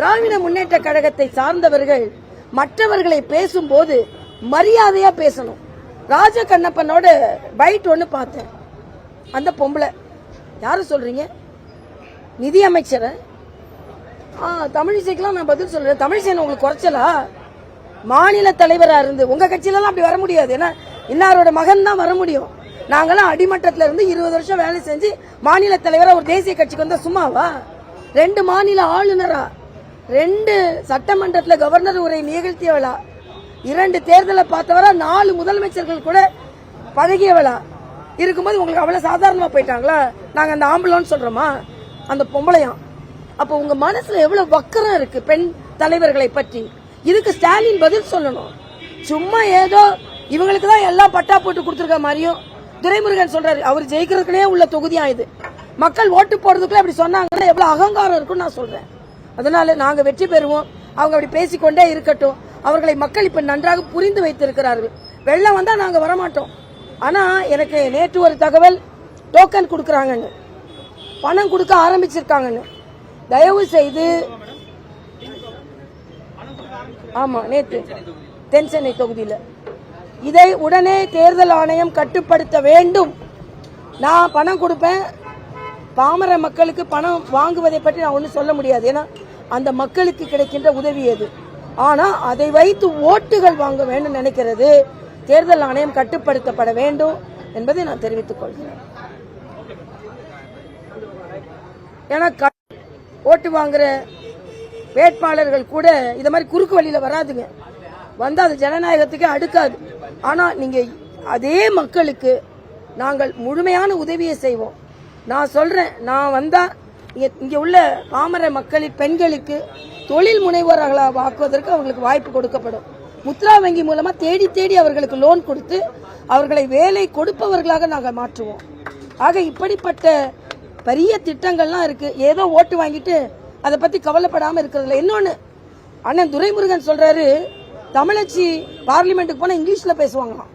திராவிட முன்னேற்ற கழகத்தை சார்ந்தவர்கள் மற்றவர்களை பேசும்போது மரியாதையா பேசணும். ராஜ கண்ணப்பனோட பைட் ஒன்னு பார்த்தேன். அந்த பொம்பளை யாரு சொல்றீங்க? நிதி அமைச்சர். தமிழிசைக்கெல்லாம் நான் பதில் சொல்றேன். தமிழிசை உங்களுக்கு குறைச்சலா? மாநில தலைவரா இருந்து உங்க கட்சியில அப்படி வர முடியாது. ஏன்னா இன்னாரோட மகன் தான் வர முடியும். நாங்கெல்லாம் அடிமட்டத்துல இருந்து 20 வருஷம் வேலை செஞ்சு மாநில தலைவரா ஒரு தேசிய கட்சிக்கு வந்தா சும்மாவா? 2 மாநில ஆளுநரா, 2 சட்டமன்றத்துல கவர்னர் உரை நிகழ்த்தியவளா, 2 தேர்தலை பார்த்தவரா, 4 முதலமைச்சர்கள் கூட பழகியவளா இருக்கும்போது உங்களுக்கு அவ்வளவு சாதாரணமா போயிட்டாங்களா? நாங்க அந்த ஆம்புலன்ஸ் சொல்றோமா? அந்த பொம்பளையா? அப்ப உங்க மனசுல எவ்வளவு வக்கரம் இருக்கு பெண் தலைவர்களை பற்றி. இதுக்கு ஸ்டாலின் பதில் சொல்லணும். சும்மா ஏதோ இவங்களுக்கு தான் எல்லாம் பட்டா போட்டு கொடுத்துருக்க மாதிரியும் துரைமுருகன் சொல்றாரு. அவர் ஜெயிக்கிறதுக்குனே உள்ள தொகுதியா இது. மக்கள் ஓட்டு போடுறதுக்குள்ள அப்படி சொன்னாங்கன்னா எவ்வளவு அகங்காரம் இருக்குன்னு நான் சொல்றேன். அதனால நாங்க வெற்றி பெறுவோம். அவங்க அப்படி பேசிக்கொண்டே இருக்கட்டும். அவர்களை மக்கள் இப்ப நன்றாக புரிந்து வைத்திருக்கிறார்கள். வெள்ளம் வந்தா நாங்க வரமாட்டோம். ஆனா எனக்கு நேற்று ஒரு தகவல், டோக்கன் கொடுக்கறாங்கன்னு, பணம் கொடுக்க ஆரம்பிச்சிருக்காங்கன்னு. தயவு செய்து, ஆமா நேற்று தென்சென்னை தொகுதியில் இதை உடனே தேர்தல் ஆணையம் கட்டுப்படுத்த வேண்டும். நான் பணம் கொடுப்பேன், பாமர மக்களுக்கு பணம் வாங்குவதை பற்றி நான் ஒன்றும் சொல்ல முடியாது. ஏன்னா அந்த மக்களுக்கு கிடைக்கின்ற உதவி அது. ஆனா அதை வைத்து ஓட்டுகள் வாங்க வேண்டும் நினைக்கிறது தேர்தல் ஆணையம் கட்டுப்படுத்தப்பட வேண்டும் என்பதை நான் தெரிவித்துக் கொள்கிறேன். ஏன்னா ஓட்டு வாங்குற வேட்பாளர்கள் கூட இத மாதிரி குறுக்கு வழியில வராதுங்க. வந்தா அது ஜனநாயகத்துக்கு அடுக்காது. ஆனா நீங்க அதே மக்களுக்கு நாங்கள் முழுமையான உதவியை செய்வோம். நான் சொல்றேன், நான் வந்தா இங்க உள்ள பாமர மக்களின் பெண்களுக்கு தொழில் முனைவோர்களாக ஆக்குவதற்கு அவங்களுக்கு வாய்ப்பு கொடுக்கப்படும். முத்ரா வங்கி மூலமா தேடி தேடி அவர்களுக்கு லோன் கொடுத்து அவர்களை வேலை கொடுப்பவர்களாக நாங்கள் மாற்றுவோம். ஆக இப்படிப்பட்ட பெரிய திட்டங்கள்லாம் இருக்கு. ஏதோ ஓட்டு வாங்கிட்டு அதை பத்தி கவலைப்படாம இருக்கிறதுல. இன்னொன்னு, அண்ணன் துரைமுருகன் சொல்றாரு, தமிழச்சி பார்லிமெண்ட்டுக்கு போனா இங்கிலீஷ்ல பேசுவாங்களாம்.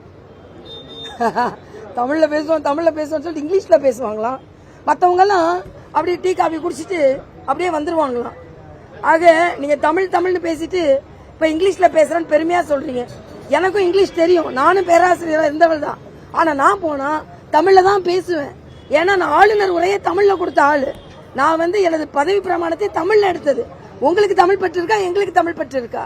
தமிழ்ல பேசுவோம் சொல்லிட்டு இங்கிலீஷ்ல பேசுவாங்களாம். மற்றவங்க எல்லாம் அப்படியே டீ காபி குடிச்சிட்டு அப்படியே வந்துருவாங்களாம். ஆக நீங்க தமிழ்னு பேசிட்டு இப்ப இங்கிலீஷ்ல பேசுறேன்னு பெருமையா சொல்றீங்க. எனக்கும் இங்கிலீஷ் தெரியும், நானும் பேராசிரியரா இருந்தவள் தான். ஆனா நான் போனா தமிழ்ல தான் பேசுவேன். ஏன்னா நான் ஆளுநர் உரையை தமிழ்ல கொடுத்த ஆளு. நான் எனது பதவி பிரமாணத்தை தமிழ்ல எடுத்தது. உங்களுக்கு தமிழ் பற்று இருக்கா? எங்களுக்கு தமிழ் பற்று இருக்கா?